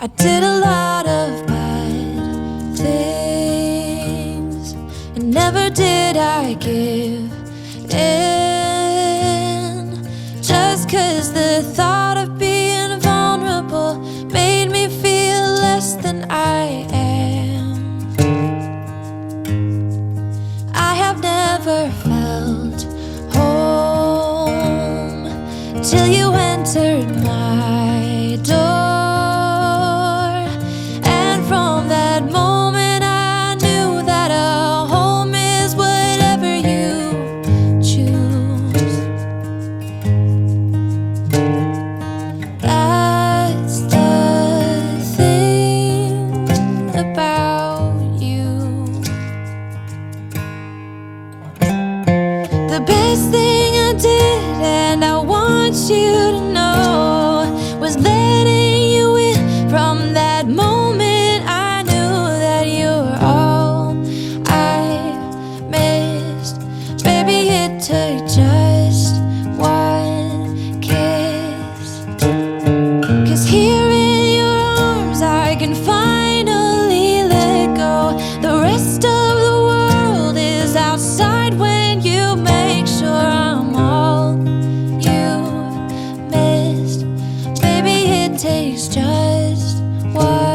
I did a lot of bad things, and never did I give in. Just 'cause the thought of being vulnerable made me feel less than I am. I have never felt home till you entered my door. You to know was letting you in. From that moment I knew that you were all I missed. Baby, it took just one kiss. 'Cause here in your arms I can finally let go. The rest of the world is outside when you make sure I'm all takes just one